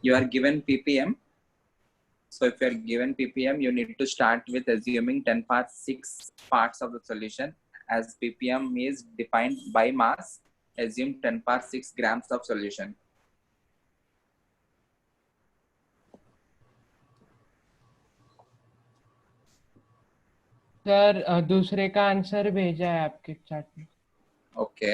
You are given ppm. So if you are given ppm, you need to start with assuming 10 power 6 parts of the solution. As ppm is defined by mass, assume 10 power 6 grams of solution. Sir दूसरे का answer भेजा है आपके chat में. Okay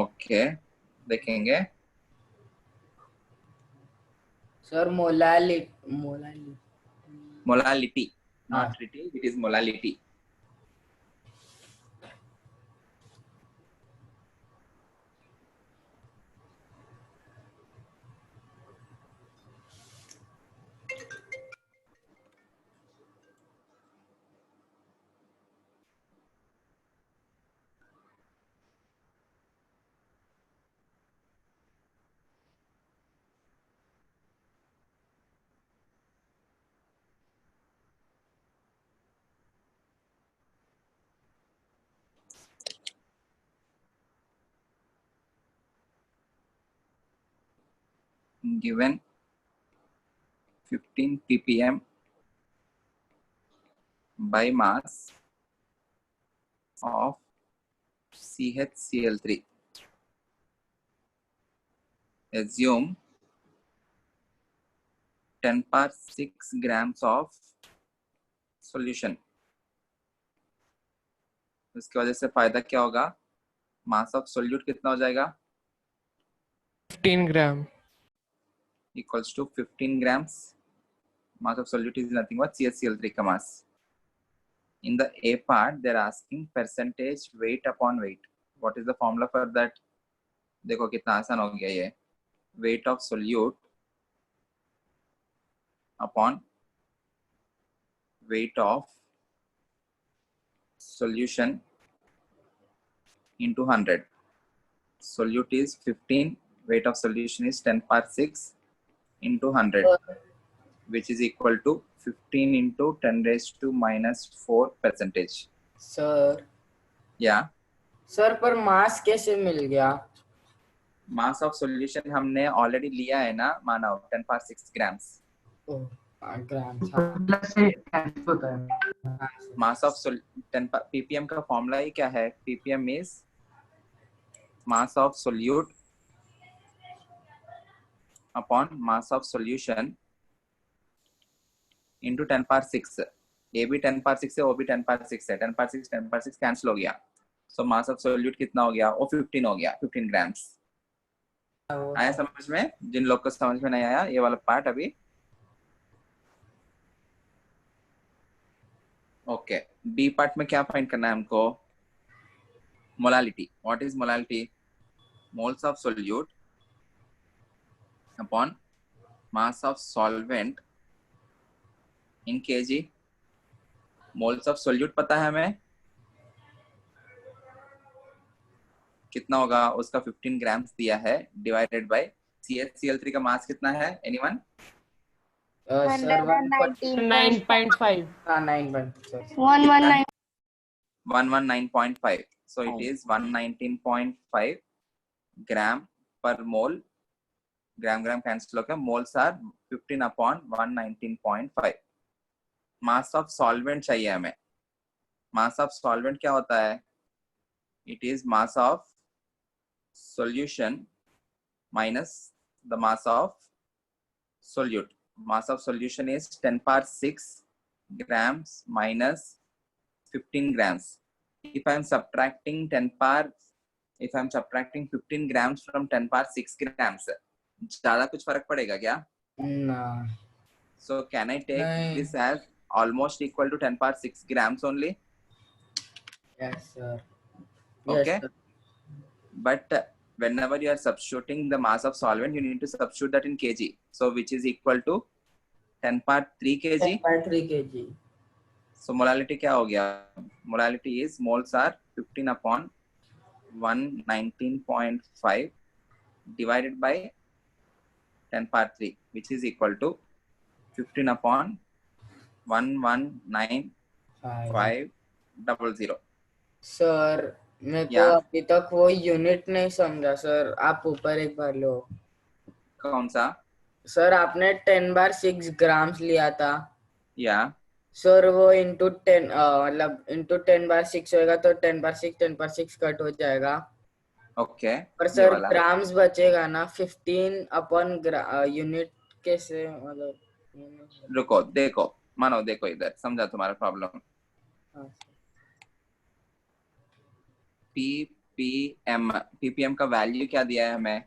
okay देखेंगे. Sir molality. Molality, not ritty, it is molality. Given 15 ppm by mass of CHCl3, assume 10 power 6 grams of solution. इसकी वजह से फायदा क्या होगा? मास ऑफ सोल्यूट कितना हो जाएगा? 15 ग्राम equals to 15 grams. Mass of solute is nothing but CHCl3 का mass. In the A part, they are asking percentage weight upon weight. What is the formula for that? देखो कितना आसान हो गया ये. Weight of solute upon weight of solution into 100. Solute is 15, weight of solution is 10 power 6 into 100, which is equal to 15 into 10 raised to minus 4 percentage. Sir Yeah. Sir पर मास कैसे मिल गया? मास of solution हमने ऑलरेडी लिया है ना मानव, 10 power 6 grams. ग्राम से cancel होता है. मास ऑफ 10 ppm का फॉर्मूला ही क्या है? ppm is mass of solute upon mass of solution into 10 power 6. ये भी 10 power 6 है, वो भी 10 power 6 है. 10 power 6 कैंसिल हो गया. सो मास ऑफ सोल्यूट कितना हो गया? वो 15 हो गया, 15 ग्राम्स. आया समझ में? जिन लोग को समझ में नहीं आया ये वाला पार्ट अभी. ओके बी पार्ट में क्या फाइंड करना है हमको? Molality. What is molality? Moles of solute upon mass of solvent in kg. Moles of solute पता है हमें कितना होगा? उसका 15 ग्राम्स दिया है, डिवाइडेड बाय CHCl3 का मास कितना है? Anyone? 9.5 119.5. So it is 119.5 gram per mole. gram cancel होकर moles are 15 upon 119.5. Mass of solvent चाहिए हमें. मास ऑफ सॉल्वेंट क्या होता है? It is mass of solution minus the mass of solute. Mass of solution is 10 power 6 grams minus 15 grams. If I am subtracting 15 grams from 10 power 6 grams, ज्यादा कुछ फर्क पड़ेगा क्या? So can I take this as almost equal to 10 power 6 grams only? Yes sir. Okay. Yes, sir. But whenever you are substituting the mass of solvent, you need to substitute that in kg. So which is equal to 10 power 3 kg. 10.3 kg. So molality क्या हो गया? Molality is moles are 15 upon 119.5 divided by 10 power 3, which is equal to 15 upon 119.500. Sir, मेरे को या अभी तक वो unit नहीं समझा सर, आप ऊपर एक बार लो। कौन सा? सर आपने 10/6 ग्राम्स लिया था या सर, वो इंटू 10 मतलब इंटू 10/6 होएगा तो 10/6 कट हो जाएगा। ओके, पर ये सर वाला ग्राम्स बचेगा ना, 15 अपॉन यूनिट कैसे मतलब। रुको, देखो मानो, देखो इधर समझा तुम्हारा प्रॉब्लम। हाँ, पीपीएम का वैल्यू क्या दिया है हमें?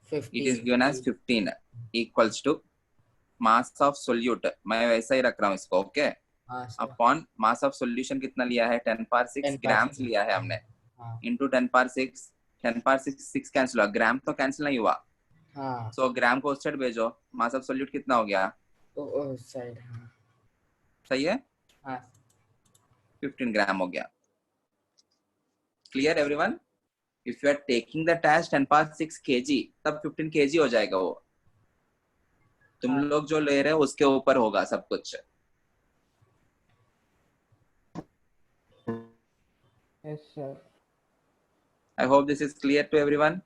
It is 15। Given as 15 equals to mass of solute, मैं वैसा ही रख रहा हूँ इसको, ओके, हाँ sir, upon mass of solution कितना लिया है? 10/6 ग्राम्स 10/6। लिया है हमने, हाँ इंटू 10/6। 10/6 6 कैंसिल हुआ, ग्राम तो कैंसिल नहीं हुआ, हाँ, सो ग्राम को उस साइड भेजो। मास ऑफ सोल्यूट कितना हो गया? ओ साइड, हाँ सही है, हाँ 15 ग्राम हो गया। Clear everyone? If you are taking the test 10/6 kg, तब 15 kg हो जाएगा वो। तुम हाँ। लोग जो ले रहे हो उसके ऊपर होगा सब कुछ। Yes sir. I hope this is clear to everyone.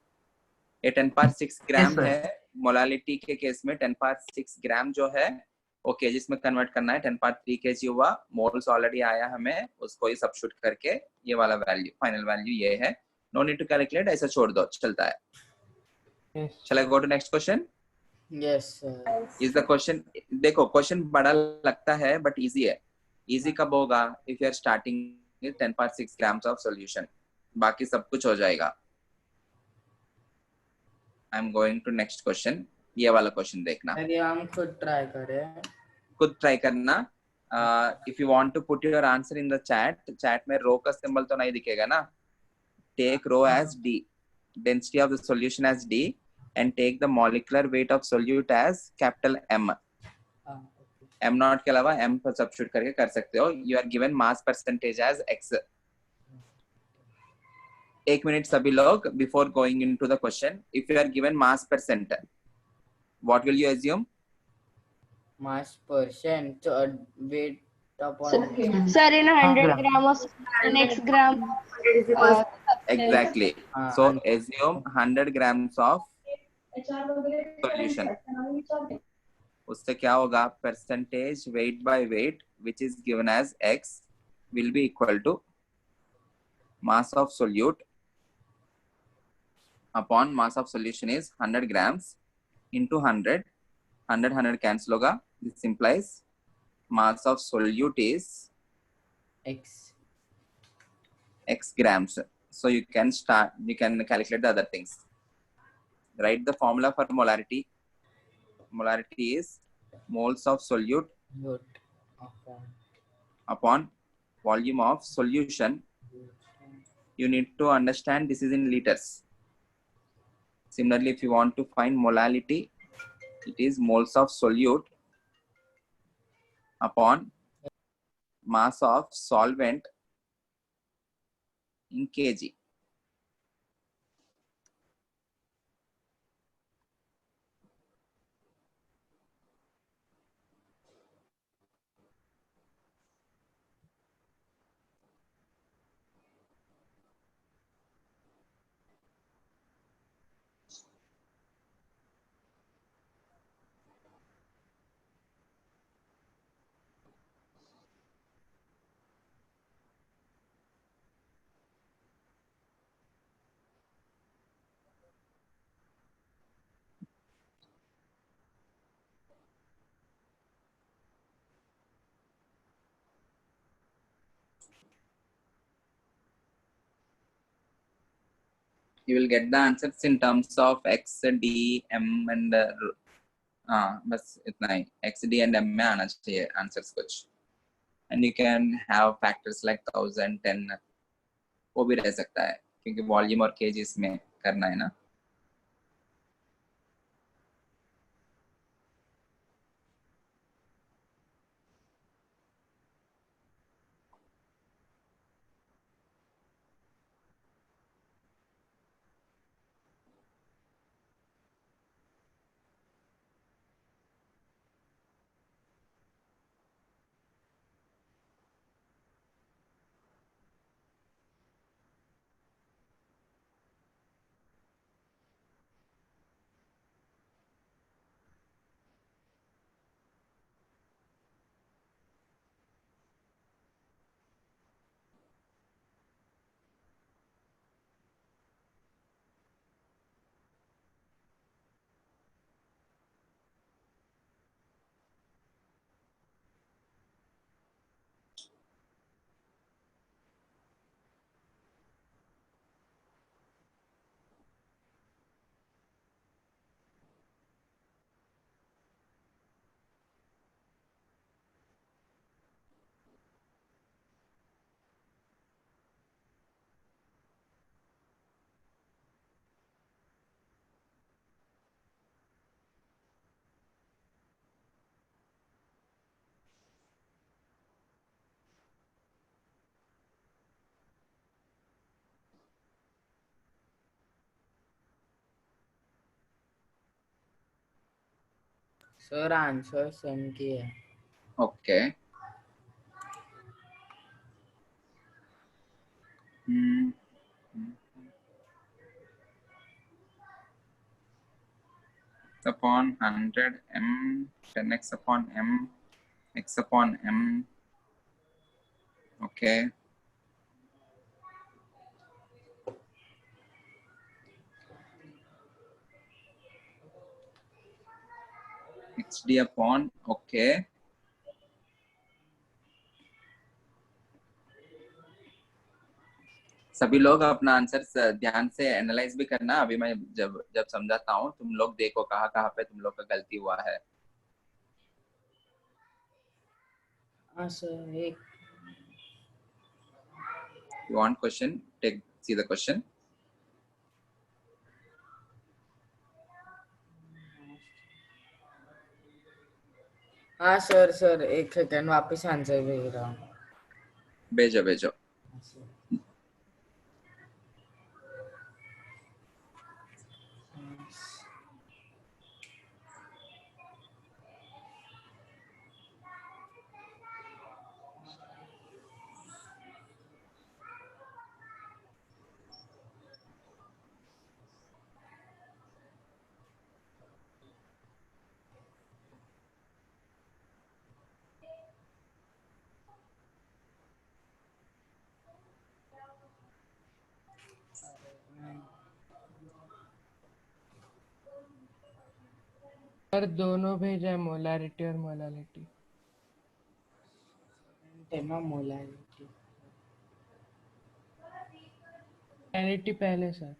ये 10/6 Yes, ग्राम sir. है। मोलालिटी के केस में 10/6 ग्राम जो है वो केजीस में कन्वर्ट करना है। 10/3 kg हुआ, मोल्स ऑलरेडी आया हमें, उसको ही सबशूट करके ये वाला वैल्यू, फाइनल वैल्यू ये है। नो नीड टू कैलकुलेट, ऐसा छोड़ दो, चलता है। यस चलो go to next question. Yes sir. Is the question, देखो क्वेश्चन बड़ा लगता है बट इजी है। इजी कब होगा? If you are starting with 10/6 grams of solution, बाकी सब कुछ हो जाएगा। I am going to next question. ये वाला क्वेश्चन देखना, अरे हम खुद ट्राई करें। खुद ट्राई करना। If you want to put your answer in the chat, chat में रो का सिंबल तो नहीं दिखेगा ना। Take rho as D, density of the solution as D, and take the molecular weight of solute as capital M. हाँ, M not के अलावा M पर सब्स्टिट्यूट करके कर सकते हो। You are given mass percentage as X. एक minute सभी लोग, before going into the question, if you are given mass percent, what will you assume? mass percent weight upon Sir, in 100 gram. gram or in X gram. Exactly. हाँ, So assume 100 grams of solution. उससे क्या होगा? Percentage weight by weight which is given as x will be equal to mass of solute upon mass of solution is 100 grams into 100. 100 cancel होगा. This implies mass of solute is x x grams. So you can calculate the other things. Write the formula for molarity. Molarity is moles of solute weight upon volume of solution. You need to understand this is in liters. Similarly, if you want to find molality, it is moles of solute upon mass of solvent in kg. You will get the answers in terms of x, d, m and बस इतना ही, x, d and m में आना चाहिए answers कुछ. And you can have factors like 1000, 10, वो भी रह सकता है क्योंकि वॉल्यूम और केजीस में करना है ना. सर आंसर सेम की है. Okay. Hmm. Upon 100 m 10x upon m x upon m. Okay. xd upon. Okay. सभी लोग अपना आंसर ध्यान से एनालाइज भी करना. अभी मैं जब जब समझाता हूँ तुम लोग देखो कहाँ कहाँ पे तुम लोग का गलती हुआ है. हाँ सर. एक You want question? See the question. हाँ सर एक सेकंड वापस आंसर भेज रहा हूँ. भेजो भेजो. हाँ, सर. सर दोनों भेजा है, मोलारिटी और मोलालिटी. तेमा मोलारिटी. मोलालिटी पहले sir.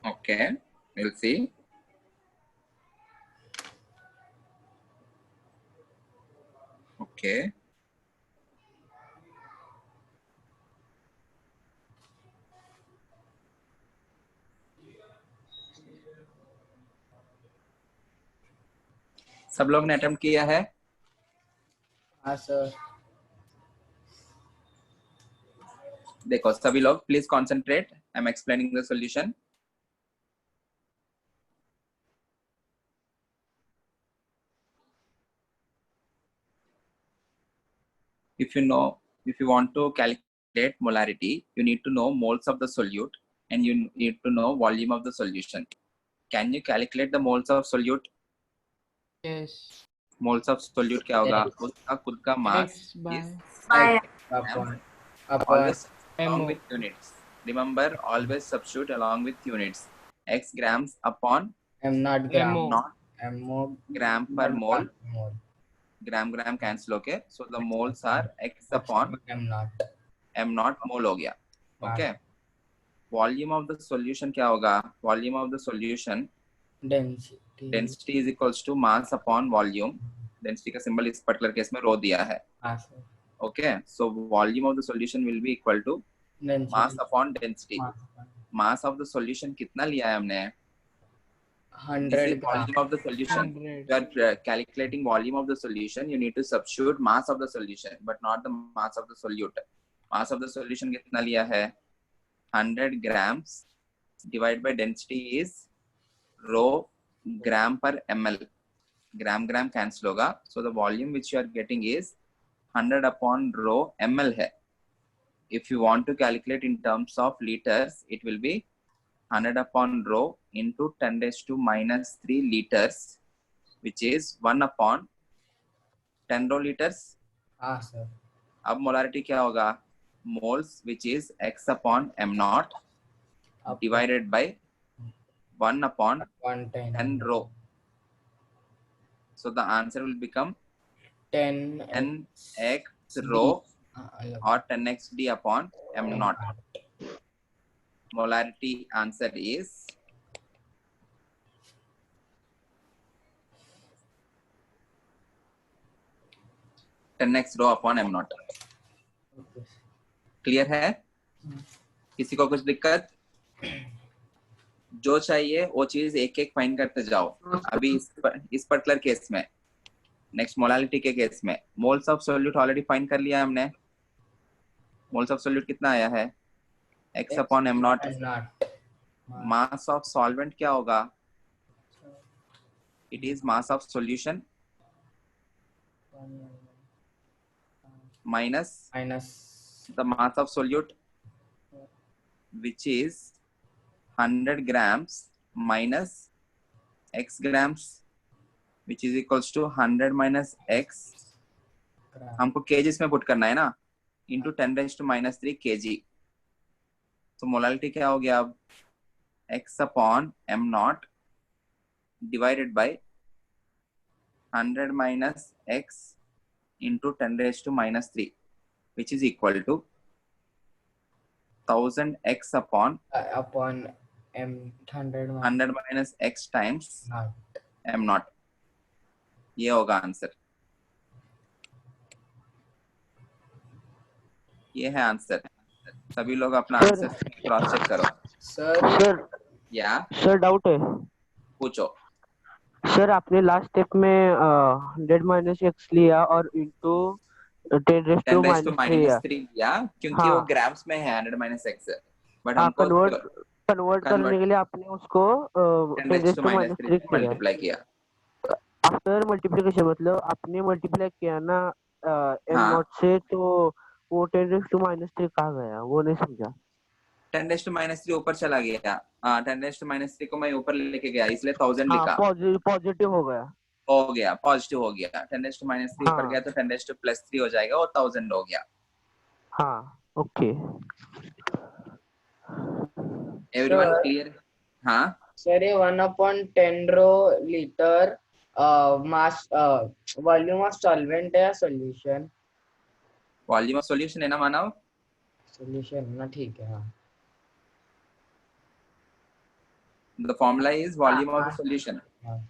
Okay. We'll see. Okay. सब लोग ने अटेम्प्ट किया है. हाँ सर. देखो सभी लोग please concentrate. I am explaining the solution. If you want to calculate molarity, you need to know moles of the solute and you need to know volume of the solution. Can you calculate the moles of solute? Yes. Moles of solute क्या होगा? Yes. उसका खुद का mass X by is upon always along MO. with units. Remember, always substitute along with units. X grams upon m not gram. MO. not mo gram per not mole. mole. gram cancel. Okay, so the moles are X upon m not. m naught mole हो गया. Okay. Volume of the solution क्या होगा? Volume of the solution density is equals to mass upon volume. Density का symbol इस particular case में rho दिया है. हाँ sir. Okay, so volume of the solution will be equal to mass upon density. Mass of the solution कितना लिया है हमने? 100 gram. Volume of the solution. 100. You are calculating volume of the solution. You need to substitute mass of the solution, but not the mass of the solute. Mass of the solution कितना लिया है? 100 grams divided by density is rho gram per ml. gram cancel होगा. So the volume which you are getting is 100 upon rho ml है. If you want to calculate in terms of liters, it will be 100 upon rho into 10 raised to minus 3 liters, which is 1 upon 10 rho liters. हाँ sir. अब molarity क्या होगा? Moles, which is x upon m naught divided by 1 upon 10 rho. So the answer will become 10x rho or 10x d upon m naught. Molarity answer is 10x rho upon m naught. Clear है? किसी को कुछ दिक्कत? जो चाहिए वो चीज एक एक फाइंड करते जाओ. अभी इस पर्टिकुलर केस में, नेक्स्ट मोलालिटी के केस में moles of solute already find कर लिया हमने. मोल्स ऑफ सोल्यूट कितना आया है? x upon m not. Mass of solvent क्या होगा? It is mass of solution minus minus the mass of solute, which is 100 grams minus x grams, which is equals to 100 minus x. gram. हमको kgs में put करना है ना, into 10 raised to minus 3 kg. तो molality क्या हो गया अब? x upon m naught divided by 100 minus x into 10 raised to minus 3, which is equal to 1000 x upon upon m 100 100 minus x times naught. m naught. ये होगा answer, ये है answer. सभी लोग अपना आंसर क्रॉस चेक करो. Sir या sir doubt है पूछो. सर, आपने लास्ट स्टेप में 100 माइनस एक्स लिया और into 10 raise 10 to raised to minus 3 minus 3 लिया क्योंकि हाँ. वो ग्राम्स में है 100 minus x, बट हाँ, हमको कन्वर्ट करने के लिए आपने उसको 10 10 raised raise to to minus minus 3 3 से किया. मल्टीप्लाई किया. आफ्टर मल्टीप्लिकेशन मतलब आपने मल्टीप्लाई किया ना एम हाँ. नॉट से, तो वो 10 रेस टू माइनस 3 कहाँ गया वो नहीं समझा. 10 raised to minus 3 ऊपर चला गया. 10 raised to minus 3 को मैं ऊपर लेके गया इसलिए 1000 हाँ, लिखा. पॉजिटिव हो गया. हो गया, पॉजिटिव हो गया. 10 raised to minus 3 ऊपर हाँ. गया तो 10 raised to plus 3 हो जाएगा और 1000 हो गया. हाँ, ओके. Everyone clear? हाँ. सर ये 1/10 rho litre mass volume of solvent है या सॉल्यूशन? वॉल्यूम ऑफ सॉल्यूशन है ना मानव? सॉल्यूशन ना, ठीक है. हाँ The formula is volume of the solution.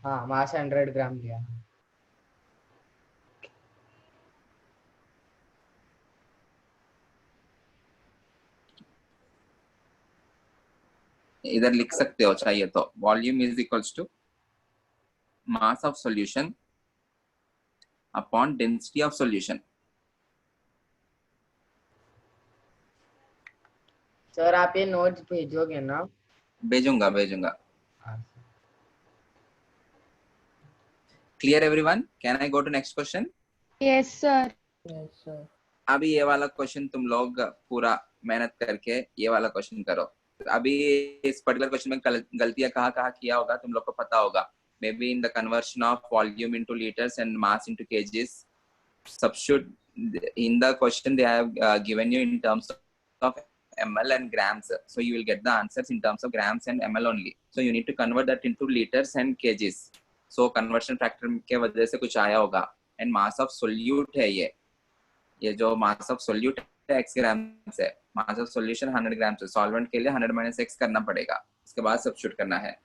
हाँ मास 100 ग्राम लिया. इधर लिख सकते हो चाहिए तो. Volume is equals to mass of solution upon density of solution. Sir आप ये नोट्स भेजोगे ना? भेजूंगा. Clear everyone? Can I go to next question? Yes, sir. Yes, sir. अभी ये वाला क्वेश्चन तुम लोग पूरा मेहनत करके ये वाला क्वेश्चन करो. अभी इस पर्टिकुलर क्वेश्चन में गलतियां कहाँ किया होगा तुम लोग को पता होगा. May be in the conversion of volume into litres and mass into kgs. Substitute in the question they have given you in terms of ml and grams, so you will get the answers in terms of grams and ml only. So you need to convert that into liters and kgs. So conversion factor के वजह से कुछ आया होगा. And mass of solute है ये जो mass of solute है x grams है. mass of solution 100 grams है. solvent के लिए 100 minus x करना पड़ेगा, उसके बाद substitute करना है.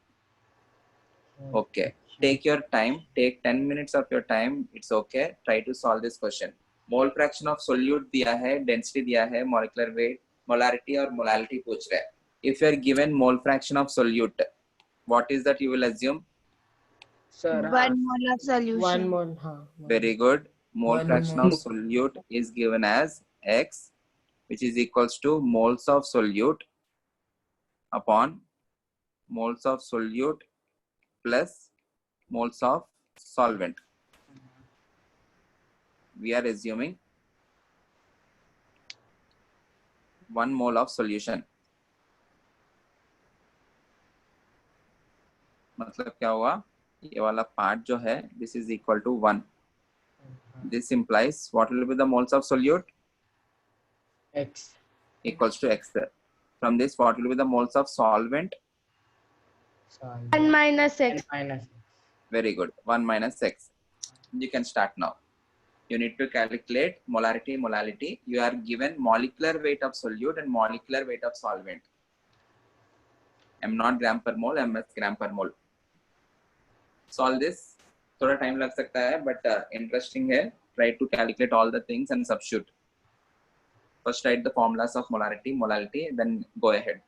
Okay, take your time, take 10 minutes of your time, it's okay. Try to solve this question. Mole fraction of solute दिया है, density दिया है, molecular weight, molarity और molality पूछ रहे हैं. If you are given mole fraction of solute, what is that you will assume? Sir 1 mole of solution. 1 mole. हाँ. Very good. Mole One fraction mole. of solute is given as x, which is equals to moles of solute upon moles of solute plus moles of solvent. We are assuming 1 mole of solution. मतलब क्या हुआ? ये वाला part जो है, this is equal to 1. This implies what will be the moles of solute? x Equals to x. From this, what will be the moles of solvent? 1 minus x. minus Very good. 1 minus x. You can start now. You need to calculate molarity. You are given molecular weight of solute and molecular weight of solvent. m0 gram per mole, ms gram per mole. Solve this. थोड़ा time लग सकता है, but interesting है. Try to calculate all the things and substitute. First write the formulas of molality, then go ahead.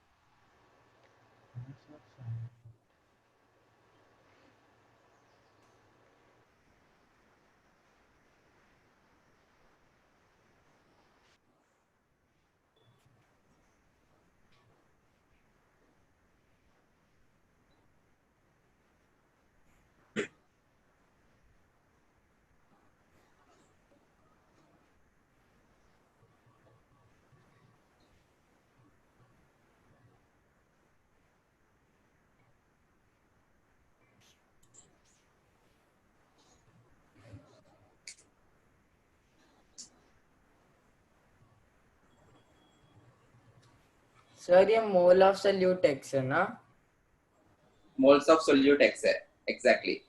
Sir ये mole of solute x है ना? Moles of solute x है exactly.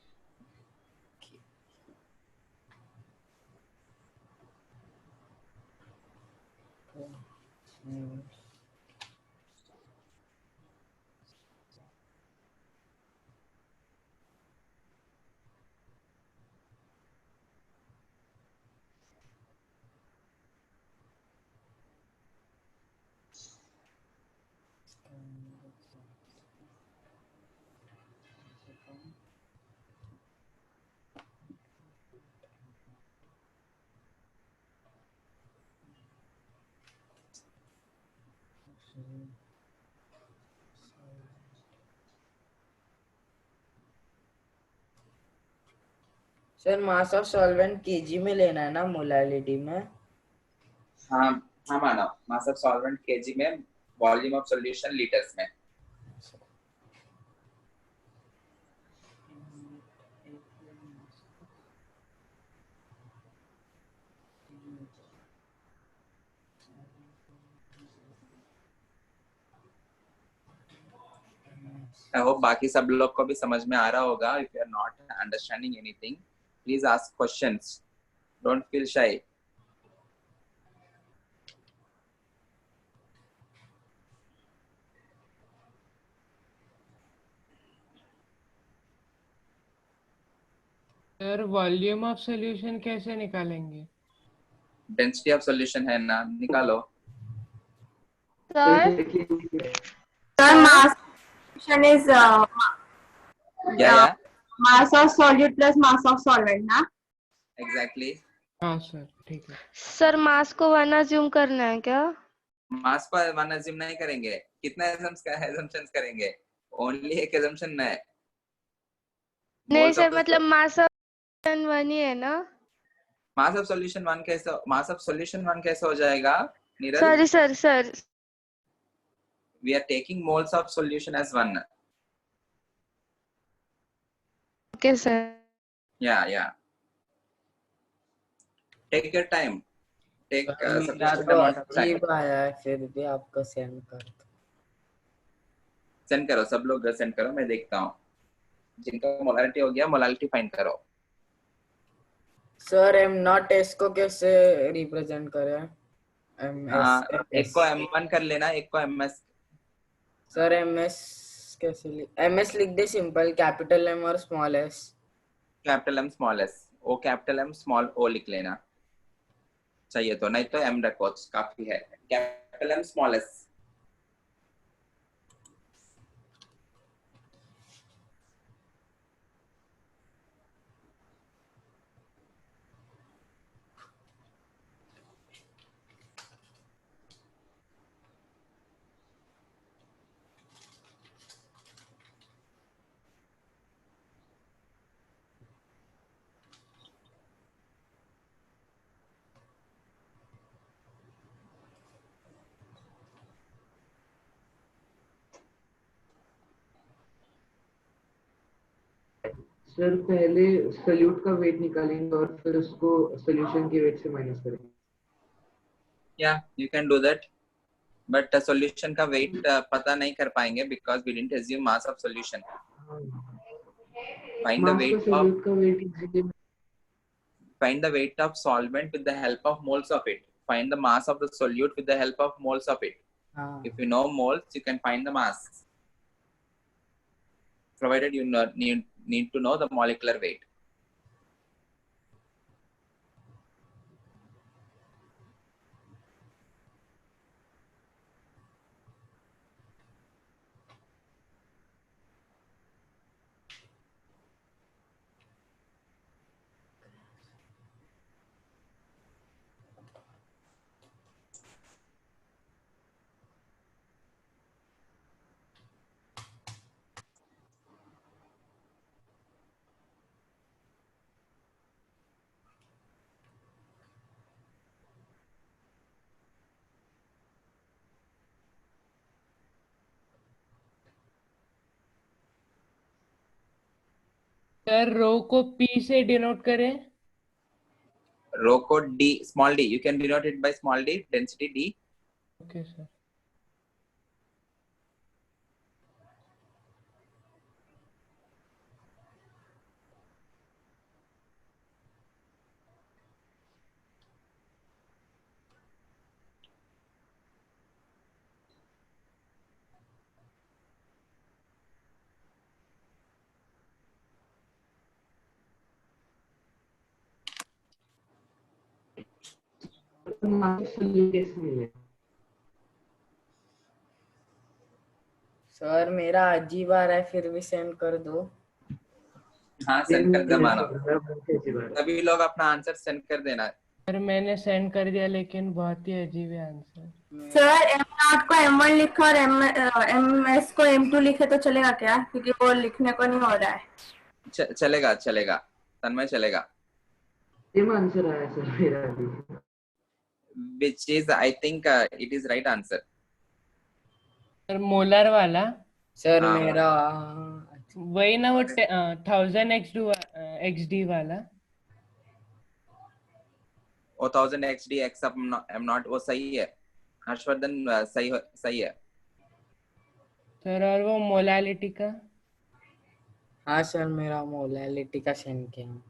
Sir mass of solvent KG में लेना है ना, molality में? हाँ हाँ मानव, मास ऑफ सॉल्वेंट केजी में, वॉल्यूम ऑफ सॉल्यूशन लीटर्स में। आई होप बाकी सब लोग को भी समझ में आ रहा होगा। If you are not understanding anything, please ask questions, don't feel shy. Sir volume of solution कैसे निकालेंगे? डेंसिटी ऑफ सॉल्यूशन है ना, निकालो। Sir, Sir, mass solution is या mass of solute plus mass of solvent, ना? Exactly. हाँ sir ठीक है। sir mass को 1 assume करना है क्या? मास को वन अज्यूम नहीं करेंगे। कितना assumptions करेंगे? ओनली एक assumption है। नहीं Moles of सर, the मतलब mass of 1 ही है ना? मास ऑफ सॉल्यूशन वन कैसे, मास ऑफ सॉल्यूशन वन कैसे हो जाएगा Neeraj? Sorry sir. We are taking moles of solution as one. Okay sir. Yeah. Take your time. Take मेरा sufficient तो amount of time. अजीब आया है, फिर भी आपको सेंड कर दो। सेंड करो, सब लोग सेंड करो, मैं देखता हूँ। जिनका मोलारिटी हो गया, मोलारिटी फाइंड करो। सर एम नॉट एस को कैसे रिप्रेजेंट करें? एक को M1 कर लेना, एक को MS। सर एम एस कैसे एम एस लिख दे सिंपल, कैपिटल एम और small S. Capital M small s, ओ कैपिटल M स्मॉल o लिख लेना चाहिए तो, नहीं तो M रखो, काफी है। Capital M small s। Sir पहले सॉल्यूट का वेट निकालेंगे और फिर उसको सॉल्यूशन के वेट से माइनस करेंगे। Yeah, you can do that. But solution का weight पता नहीं कर पाएंगे because we didn't assume mass of solution. Find the weight of solute का weight easily find the weight of solvent with the help of moles of it. Find the mass of the solute with the help of moles of it. If you know moles, you can find the mass. Provided you need to know the molecular weight. Sir rho को P से denote करें। Rho को D, small d. You can denote it by small d, density D. Okay sir. Mass of solute case नहीं है। Sir मेरा अजीब आ रहा है, फिर भी सेंड कर दो। हाँ सेंड कर दे मानो। मानो। सभी लोग अपना आंसर सेंड कर देना। सर मैंने सेंड कर दिया लेकिन बहुत ही अजीब है आंसर। सर M0 को M1 लिखा और MS को M2 लिखे तो चलेगा क्या? क्योंकि वो लिखने को नहीं हो रहा है। चलेगा चलेगा तन्मय, चलेगा। सेम आंसर आया सर मेरा भी। Which is I think it is right answer. Sir molar वाला सर हाँ। मेरा वही ना, वो 1000 XD वाला। वो 1000 XD X up M0 वो सही है। हर्षवर्धन सही है। सर और वो मोलालिटी का? हाँ सर मेरा मोलैरिटी का सेंड किया।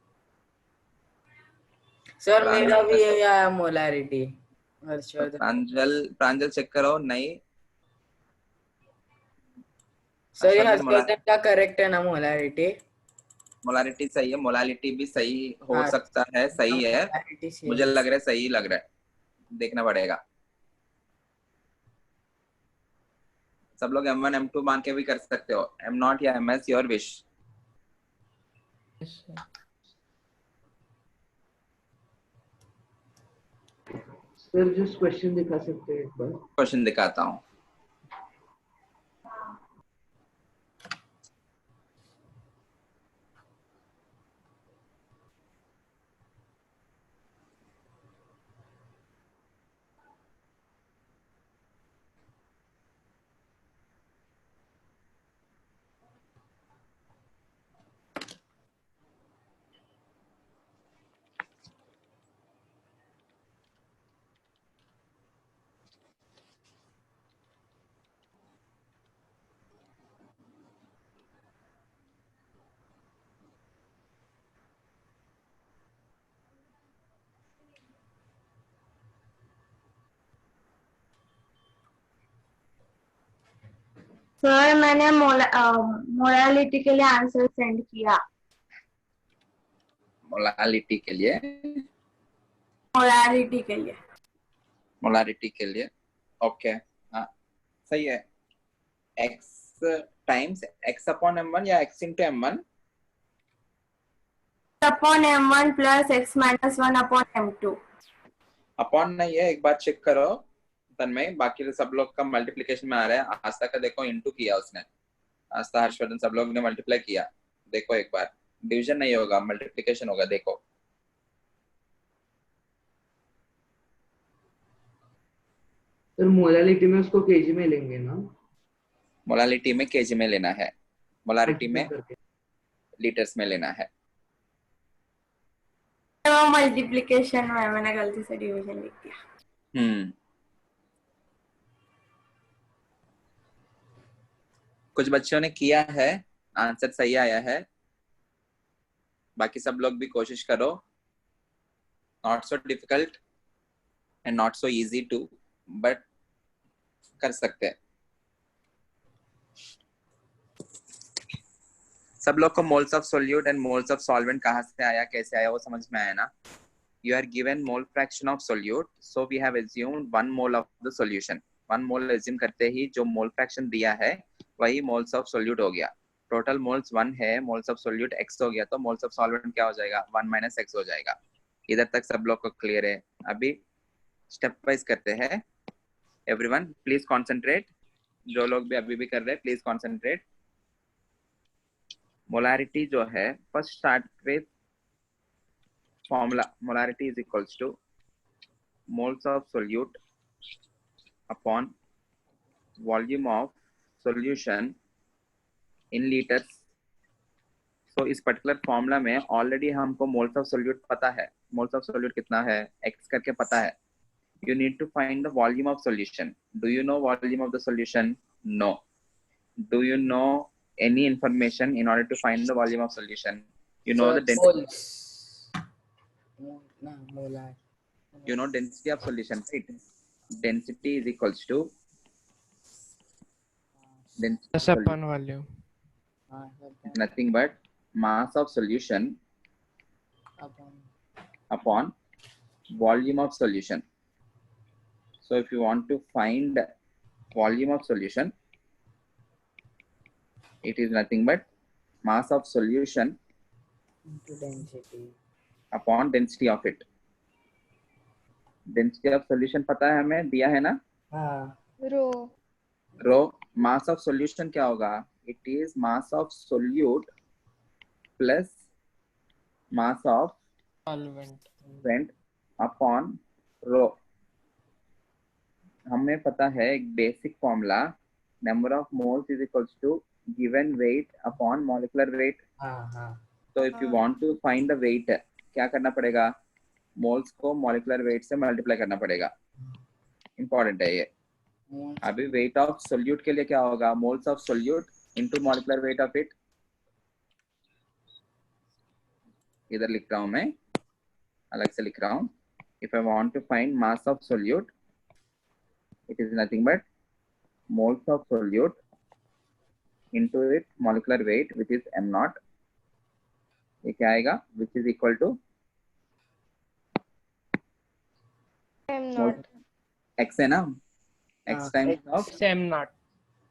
सर मेरा भी यही आया मोलैरिटी। हर्षवर्धन प्रांजल चेक करो। नहीं सर ये हर्षवर्धन हर्षवर्धन का करेक्ट है ना मोलैरिटी? मोलारिटी सही है। मोलालिटी भी सही हो हाँ, सकता है, सही है। मोलैरिटी सही मुझे है। लग रहा है सही लग रहा है, देखना पड़ेगा। सब लोग M1 M2 मान के भी कर सकते हो। M0 या MS your wish. Yes, sir. Sir just question दिखा सकते हैं एक बार? क्वेश्चन दिखाता हूँ। सर मैंने मोरालिटी के लिए आंसर सेंड किया। मोलालिटी के लिए? मोरालिटी के लिए। मोलारिटी के लिए ओके। हाँ सही है। x times x upon M1 या x into M1? Upon M1 plus x minus 1 upon M2। Upon नहीं है, एक बार चेक करो तन्मय। बाकी तो सब लोग का मल्टीप्लिकेशन में आ रहा है। आस्था का देखो इंटू किया उसने। आस्था हर्षवर्धन सब लोग ने मल्टीप्लाई किया। देखो एक बार, डिवीजन नहीं होगा, मल्टीप्लिकेशन होगा। देखो सर मोलालिटी में उसको केजी में लेंगे ना? मोलालिटी में केजी में लेना है, मोलारिटी में करके। लीटर्स में लेना है। मल्टीप्लिकेशन में मैंने गलती से डिवीजन लिख दिया। कुछ बच्चों ने किया है, आंसर सही आया है। बाकी सब लोग भी कोशिश करो। Not so difficult and not so easy too, but कर सकते हैं। सब लोग को moles of solute and moles of solvent कहाँ से आया, कैसे आया, वो समझ में आया ना? You are given mole fraction of solute, so we have assumed 1 mole of the solution. 1 mole assume करते ही जो mole fraction दिया है वही moles of solute हो गया। Total moles 1 है, moles of solute x हो गया, तो moles of solvent क्या हो जाएगा? 1 minus x हो जाएगा। इधर तक सब लोग को क्लियर है? अभी स्टेप वाइज करते हैं। Everyone please concentrate. जो लोग भी अभी भी कर रहे हैं प्लीज कॉन्सेंट्रेट। मोलारिटी जो है, first start with formula. Molarity is equals to moles of solute upon volume of solution in liters. So इस particular formula में already हमको moles of solute पता है। moles of solute कितना है x करके पता है। You need to find the volume of solution. Do you know volume of the solution? No. Do you know any information in order to find the volume of solution? You know the density. Molar. You know density of solution, right? Density is equals to density Mass upon volume. nothing but mass of solution upon volume of solution. So if you want to find volume of solution, it is nothing but mass of solution into density. upon density of it. Density of solution पता है हमें, दिया है ना? हाँ. Rho. Rho mass of solution क्या होगा? It is mass of solute plus mass of Solvent. solvent upon rho. हमें पता है एक basic formula, number of moles is equals to given weight upon molecular weight. हाँ हाँ. So if you want to find the weight, क्या करना पड़ेगा? Moles को molecular weight से मल्टीप्लाई करना पड़ेगा. इंपॉर्टेंट है ये. अभी weight of solute के लिए क्या होगा? moles of solute into molecular weight of it. इधर लिख रहा हूं मैं, अलग से लिख रहा हूं. If I want to find mass of solute, it is nothing but moles of solute into its molecular weight, which is m naught. ये क्या आएगा? Which is equal to M naught. x है ना? x हाँ, times x. of Same not.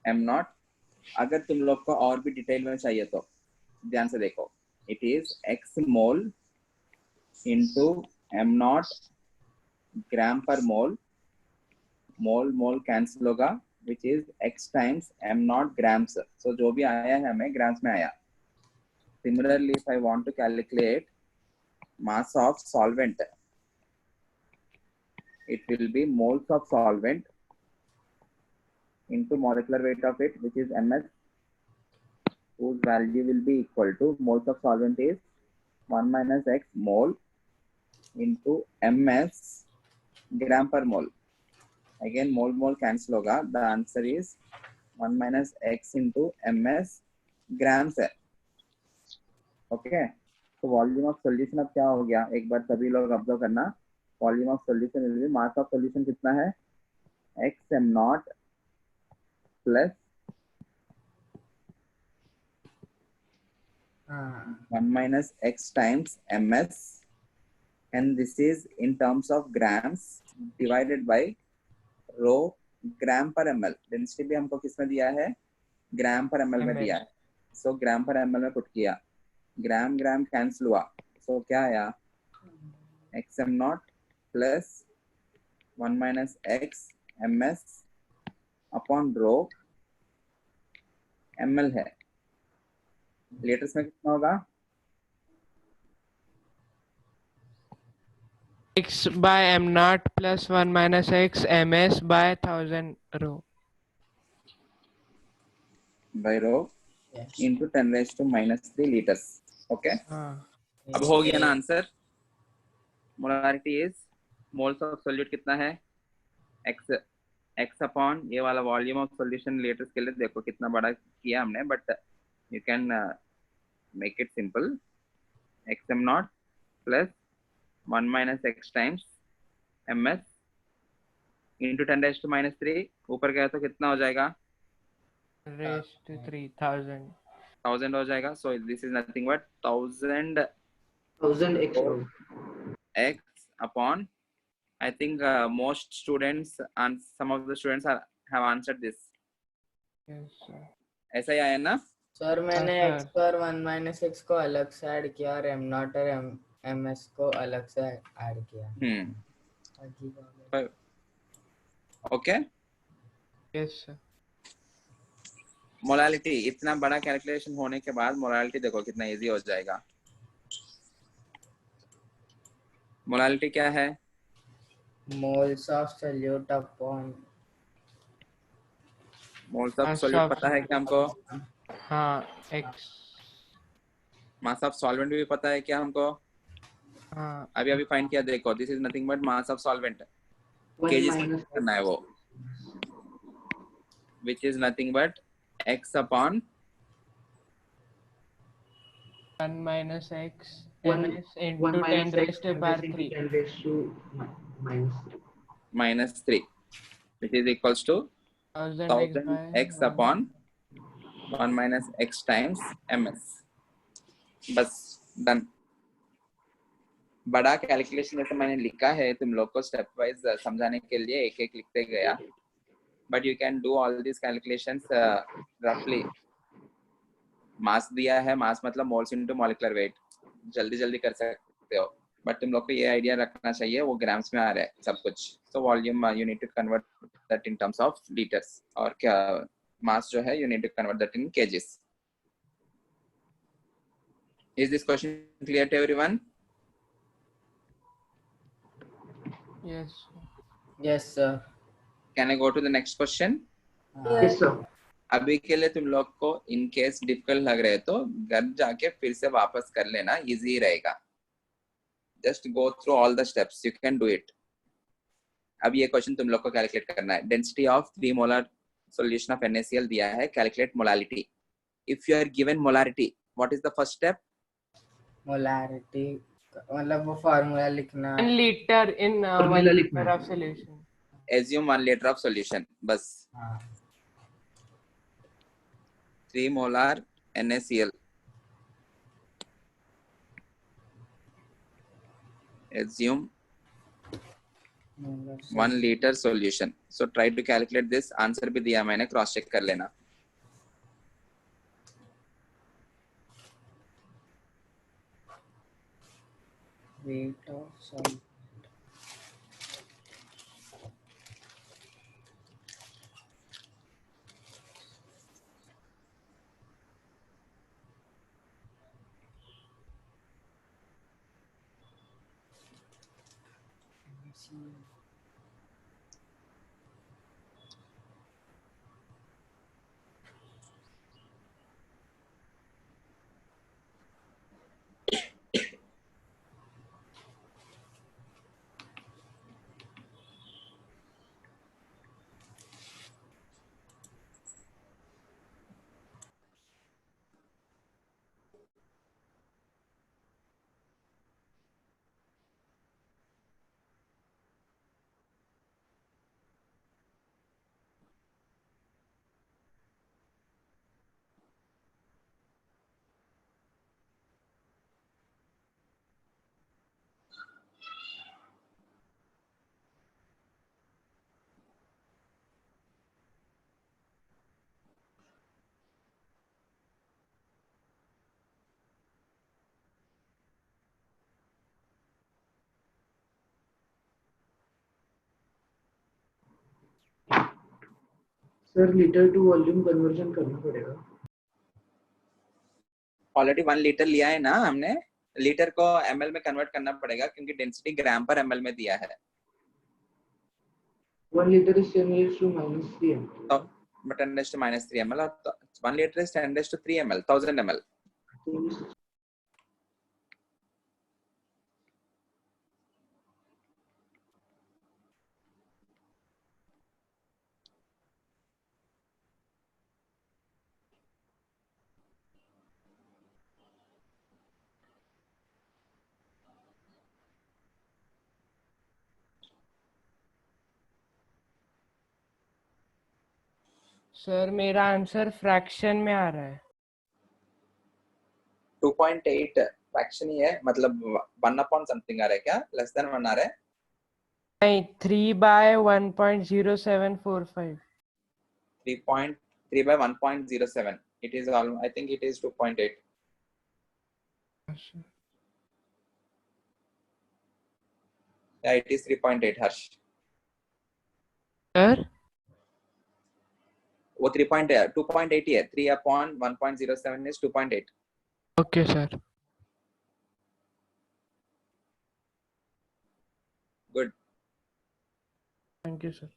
m naught. अगर तुम लोग को और भी डिटेल में चाहिए तो ध्यान से देखो. It is x mole into m naught gram per mole. Mole mole cancel होगा, which is x times m naught grams. So जो भी आया है हमें grams में आया. Similarly, if I want to calculate mass of solvent, it will be moles of solvent into molecular weight of it, which is ms, whose value will be equal to moles of solvent is 1 minus x mole into ms gram per mole. Again mole mole cancel होगा. The answer is 1 minus x into ms grams है. Okay, तो volume of solution अब क्या हो गया? एक बार सभी लोग ऑब्जर्व करना. Volume of solution will be mass of solution कितना है? x m naught plus हाँ. 1 minus x times ms, and this is in terms of grams divided by रो ग्राम पर ml. डेंसिटी भी हमको किसमें दिया है? ग्राम पर ml में ml. दिया है. सो ग्राम पर ml में पुट किया. ग्राम ग्राम कैंसिल हुआ. सो क्या आया? xm not plus 1 minus x ms upon rho ml है. लीटर्स में कितना होगा? X by m naught plus 1 minus x ms by 1000 rho. by rho Yes. into 10 raised to minus 3 liters. Okay, हाँ. अब हो गया ना answer. Molarity is moles of solute कितना है? x अपॉन ये वाला वॉल्यूम ऑफ सॉल्यूशन लीटर्स के लिए देखो कितना बड़ा किया हमने, but you can make it simple. xm not plus 1 minus x times ms into 10 raised to minus 3. ऊपर गया तो कितना हो जाएगा? Raised to 3000. 1000 हो जाएगा. So this is nothing but 1000 1000 x x upon, I think most students and some of the students have answered this. Yes, sir. ऐसा ही आया ना? सर मैंने हाँ, x सर. पर 1 माइनस x को अलग से ऐड किया और m नॉट और ms को अलग से ऐड किया. अजीब हो गया. ओके. Yes, sir. मोलालिटी इतना बड़ा कैलकुलेशन होने के बाद मोलालिटी देखो कितना इजी हो जाएगा. मोलालिटी क्या है? Moles of solute upon moles of solute पता है क्या हमको? हाँ. X. मास ऑफ सॉल्वेंट भी पता है क्या हमको? हाँ. अभी अभी फाइंड किया देखो. This is nothing but mass of solvent. 1 kgs minus करना है वो, which is nothing but x upon 1 minus x One- ms 1 into 10 minus x raised to power into 3. 10 raised to minus 3. minus 3, which is equals to 1000 1000 x upon 1 minus x times ms. बस done. बड़ा calculation जैसे मैंने लिखा है तुम लोग को step wise समझाने के लिए एक एक लिखते गया, but you can do all this calculations रफली। मास दिया है, मास मतलब मोल्स इनटू मॉलिक्यूलर वेट, जल्दी जल्दी कर सकते हो, बट तुम लोग को ये आइडिया रखना चाहिए वो ग्राम्स में आ रहा है सब कुछ। So volume you need to convert that in terms of litres, और क्या मास जो है you need to convert that in kgs. Is this question clear to everyone? Yes. Yes, sir. Can I go to the next question? Yes, sir. अभी के लिए तुम लोग को इन केस डिफिकल्ट लग रहे तो घर जाके फिर से वापस कर लेना, इजी रहेगा। Just go through all the steps, you can do it. अब ये क्वेश्चन तुम लोग को कैलकुलेट करना है। Density of 3 molar solution of NaCl दिया है, calculate molarity. If you are given molarity, what is the first step? Molarity मतलब वो फार्मूला लिखना 1 liter in Formula 1 लिखना liter है। of solution. Assume 1 liter of solution, बस। हाँ 3 molar NaCl, assume 1 liter solution. So try to calculate this. Answer भी दिया मैंने, क्रॉस चेक कर लेना। weight of some sir litre to volume conversion करना पड़ेगा। ऑलरेडी 1 लीटर लिया है ना हमने, लीटर को ml में कन्वर्ट करना पड़ेगा क्योंकि डेंसिटी ग्राम पर ml में दिया है। 1 liter is 10 raised to minus 3 ml. तो but 10 raised to minus 3 ml, और 1 liter is 10 raised to 3 ml, 1000 ml. Sir मेरा आंसर फ्रैक्शन में आ रहा है। 2.8 फ्रैक्शन ही है, मतलब 1 अपॉन समथिंग आ रहा है क्या? लेस देन 1 आ रहा है? नहीं, 3/1.0745। 3 by 1.07, it is all, I think it is 2.8. Yeah, it is 3.8 Harsh. Sir वो 3.8 2.8 ही है, 3 upon 1.07 is 2.8. Okay sir. Good. Thank you sir.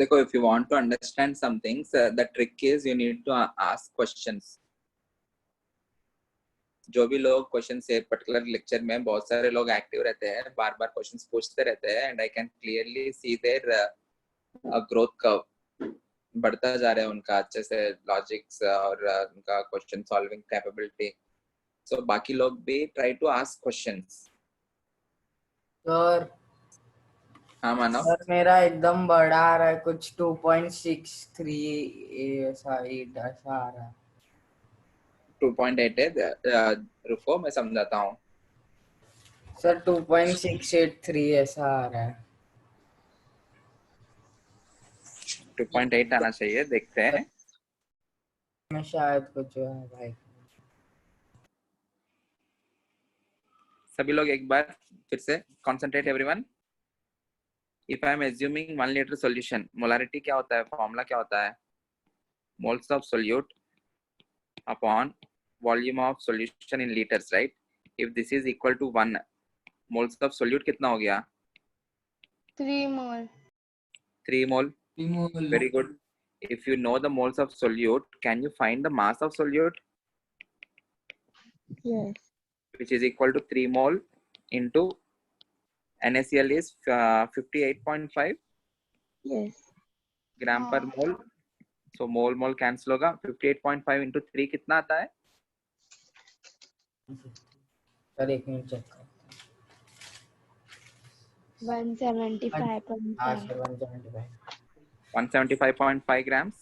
देखो, if you want to understand some things, the trick is you need to ask questions. जो भी लोग question से particular lecture में बहुत सारे लोग एक्टिव रहते हैं, बार बार क्वेश्चंस पूछते रहते हैं, and I can clearly see their growth curve बढ़ता जा रहा है उनका, अच्छे से लॉजिक्स और उनका क्वेश्चन सॉल्विंग कैपेबिलिटी. सो बाकी लोग भी try to ask questions. Sir हाँ मानव. सर मेरा एकदम बड़ा आ रहा है, कुछ 2.63 ऐसा आ रहा है. 2.8 है. रुको मैं समझाता हूँ. सर 2.683 ऐसा आ रहा है. 2.8 आना चाहिए, देखते हैं. मैं शायद कुछ है भाई. सभी लोग एक बार फिर से concentrate everyone. If I am assuming 1 litre solution, molarity क्या होता है, फॉर्मूला क्या होता है? Moles of solute upon volume of solution in litres, right? If this is equal to 1, moles of solute कितना हो गया? 3 mole. 3 mole. Very good. If you know the moles of solute, can you find the mass of solute? Yes. Which is equal to 3 mole into NaCl is 58.5 Yes. gram per mole. So mole cancel होगा. 58.5 into 3 कितना आता है? Sir एक minute check कर. 175.5. हाँ sir 175. 175.5 grams.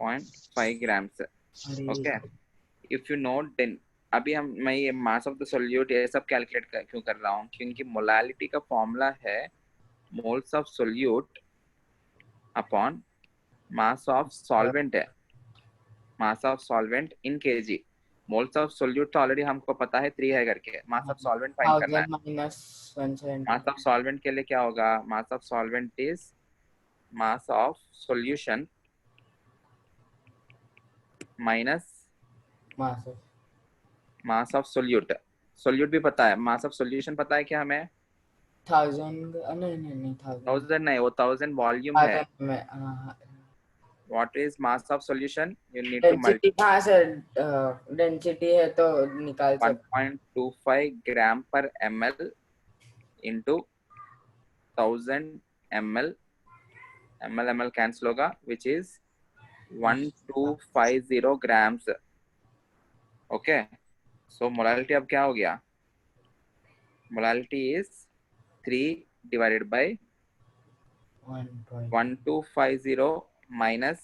0.5 grams. Okay. If you know, then अभी मैं ये मास ऑफ द सोल्यूट ये सब कैलकुलेट क्यों कर रहा हूँ? क्योंकि मोलालिटी का फॉर्मूला है moles of solute upon mass of solvent है. Mass of solvent in kg. Moles of solute तो ऑलरेडी हमको पता है 3 है करके. मास ऑफ सॉल्वेंट फाइंड करना है. मास ऑफ सॉल्वेंट के लिए क्या होगा? मास of solvent is mass of solution minus mass of solute. Solute भी पता है, मास ऑफ सॉल्यूशन पता है क्या हमें? 1000 नहीं 1000 नहीं, वो 1000 वॉल्यूम है. What is mass of solution? You need to density. हाँ सर डेंसिटी है तो निकाल सकते. 1.25 ग्राम पर ml into 1000 ml. ml cancel होगा, which is 1250 grams. Okay. So molality अब क्या हो गया? Molality is 3 divided by 1250 minus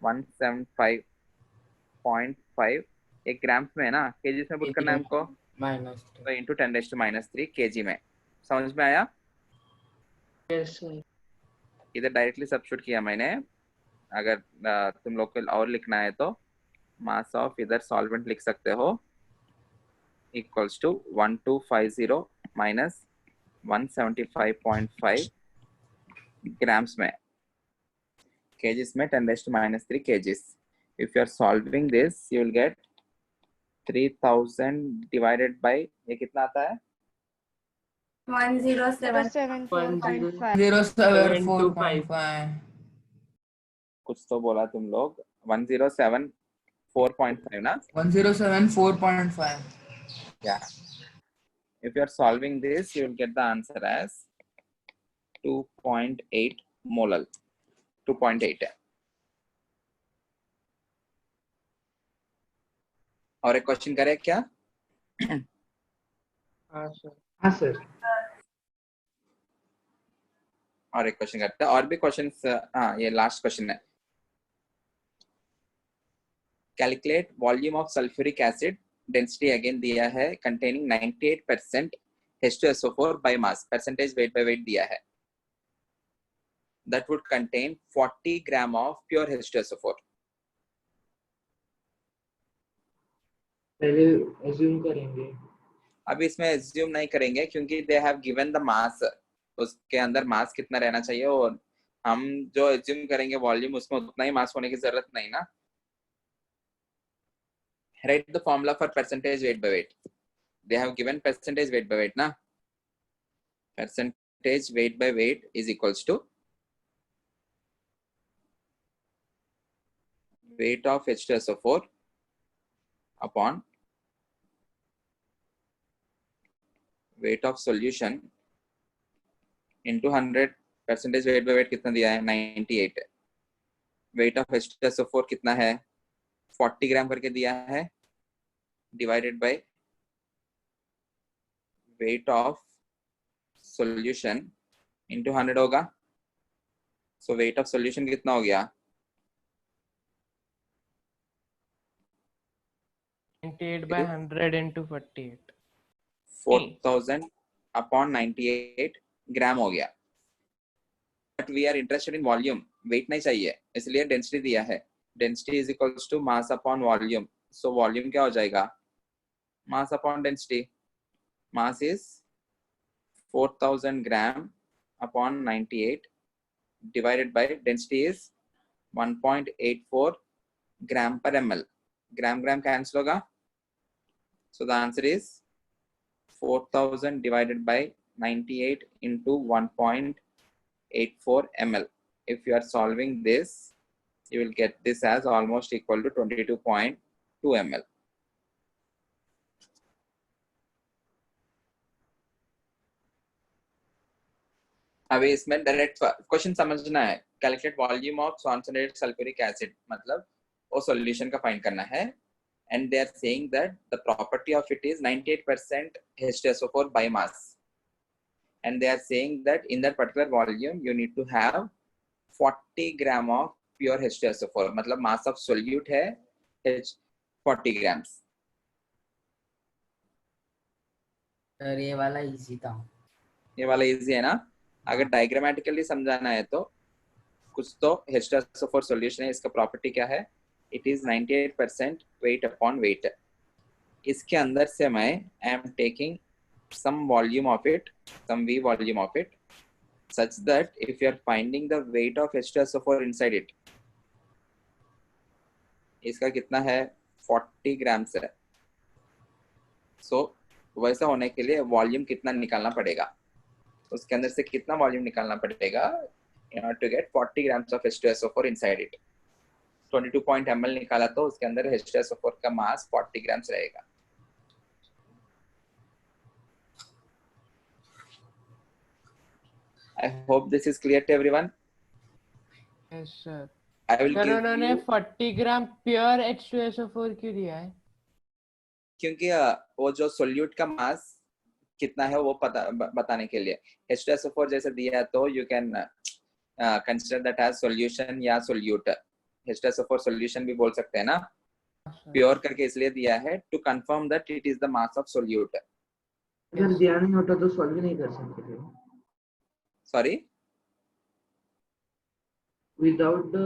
175.5. एक ग्राम्स में है ना, केजीस में पुट करना है हमको. तो इंटू 10⁻³ केजी में. समझ में आया? Yes sir. इधर डायरेक्टली सब्स्टिट्यूट किया मैंने. अगर तुम लोग को और लिखना है तो मास ऑफ इधर सॉल्वेंट लिख सकते हो इक्वल्स टू 1250 माइनस 175.5 ग्राम्स में. केजीस में 10⁻³ kgs. If you are solving this you will get 3000 divided by, ये कितना आता है? 107.5. कुछ तो बोला तुम लोग. 107.4.5 ना? 107.4.5. Yeah. If you are solving this, you will get the answer as 2.8 molal. 2.8 है. और एक क्वेश्चन करें क्या? हाँ सर. और एक क्वेश्चन करते हैं. और भी क्वेश्चंस. हाँ ये लास्ट क्वेश्चन है. Calculate volume of sulphuric acid. Density again दिया है containing 98% H2SO4 by mass. Percentage weight by wait दिया है. That would contain 40 gram of pure H2SO4. पहले assume करेंगे. अभी इसमें assume नहीं करेंगे क्योंकि they have given the mass. उसके अंदर मास कितना रहना चाहिए, और हम जो assume करेंगे वॉल्यूम उसमें उतना ही मास होने की जरूरत नहीं ना. Write the formula for percentage weight by weight. They have given percentage weight by weight ना. Percentage weight by weight is equals to weight of H2SO4 upon weight of solution into 100 percentage weight by weight कितना दिया है 98 weight of H2SO4 कितना है 40 ग्राम करके दिया है divided by weight of solution into 100 होगा so weight of solution कितना हो गया 98 by 100 into 48 4000 upon 98 ग्राम हो गया but we are interested in volume weight नहीं चाहिए इसलिए डेंसिटी दिया है density is equals to mass upon volume so volume क्या हो जाएगा mass upon density mass is 4000 gram upon 98 divided by density is 1.84 gram per ml gram gram cancel होगा so the answer is 4000 divided by 98 into 1.84 ml if you are solving this you will get this as almost equal to 22.2 ml अभी इसमें direct question समझना है calculate volume of concentrated sulphuric acid मतलब वो solution का find करना है and they are saying that the property of it is 98% H2SO4 by mass and they are saying that in that particular volume you need to have 40 gram of pure H2SO4 मतलब mass of solute है H 40 grams sir ये वाला easy था ये वाला easy है ना अगर डायग्रामेटिकली समझाना है तो कुछ तो H2SO4 सॉल्यूशन है इसका प्रॉपर्टी क्या है it is 98% weight upon weight इसके अंदर से मैं I am taking some volume of it some V volume of it such that if you are finding the weight of H2SO4 inside it इसका कितना है 40 grams है so वैसा होने के लिए वॉल्यूम कितना निकालना पड़ेगा उसके अंदर से कितना वॉल्यूम निकालना पड़ेगा in order to get 40 grams of H2SO4 inside it 22 ml निकाला तो उसके अंदर H2SO4 का मास 40 ग्राम्स रहेगा I hope this is clear to everyone. yes sir I will sir give उन्होंने you 40 ग्राम प्योर H2SO4 क्यों दिया है क्योंकि वो जो सोल्यूट का मास कितना है वो बताने के लिए H2SO4 जैसे दिया है तो you can consider that as solution या सोल्यूट H2SO4 solution भी बोल सकते हैं ना प्योर करके इसलिए दिया है to confirm that it is the mass of solute अगर दिया नहीं होता तो सॉल्व ही नहीं कर सकते थे sorry without the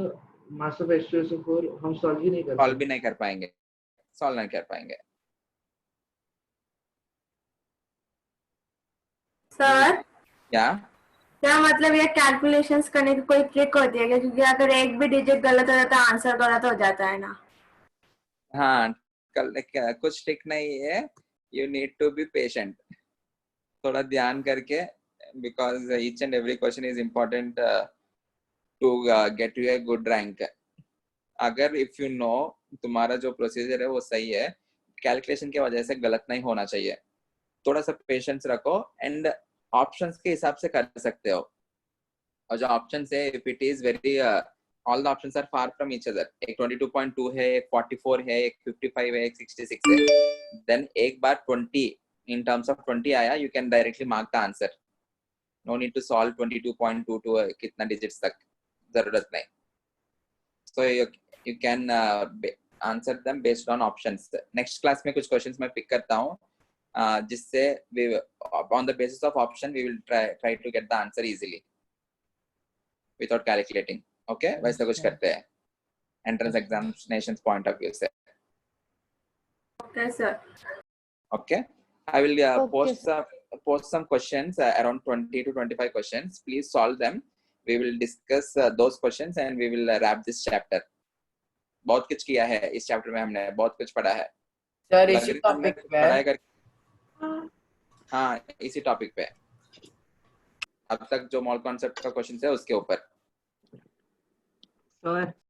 mass of H2SO4 हम सॉल्व ही नहीं कर सॉल्व भी नहीं कर पाएंगे सॉल्व नहीं कर पाएंगे सर क्या क्या मतलब ये कैलकुलेशंस करने की कोई ट्रिक होती है क्या क्योंकि अगर एक भी डिजिट गलत हो जाता है आंसर गलत हो जाता है ना हाँ कल कुछ ट्रिक नहीं है you need to be patient थोड़ा ध्यान करके because each and every question is important to get you a good rank अगर इफ यू नो तुम्हारा जो प्रोसीजर है वो सही है कैलकुलेशन की वजह से गलत नहीं होना चाहिए थोड़ा सा पेशेंस रखो एंड ऑप्शंस के हिसाब से कर सकते हो और जो ऑप्शंस है if it is very all the options are far from each other एक 22.2 है एक 44 है एक 55 है एक 66 है देन एक बार 20 इन टर्म्स ऑफ 20 आया you can directly mark the answer no need to solve 22.2 to कितना डिजिट्स तक जरूरत नहीं so you can answer them based on options next class में कुछ क्वेश्चंस मैं पिक करता हूँ जिससे on the basis of option we will try to get the answer easily without calculating okay वैसे कुछ करते हैं entrance examinations point of view से okay sir okay I will Okay, post some questions around 20 to 25 questions please solve them we will discuss those questions and we will wrap this chapter बहुत कुछ किया है इस chapter में हमने बहुत कुछ पढ़ा है सर इसी टॉपिक पे पढ़ाई कर हाँ इसी टॉपिक पे अब तक जो मॉल कॉन्सेप्ट का क्वेश्चन है उसके ऊपर सर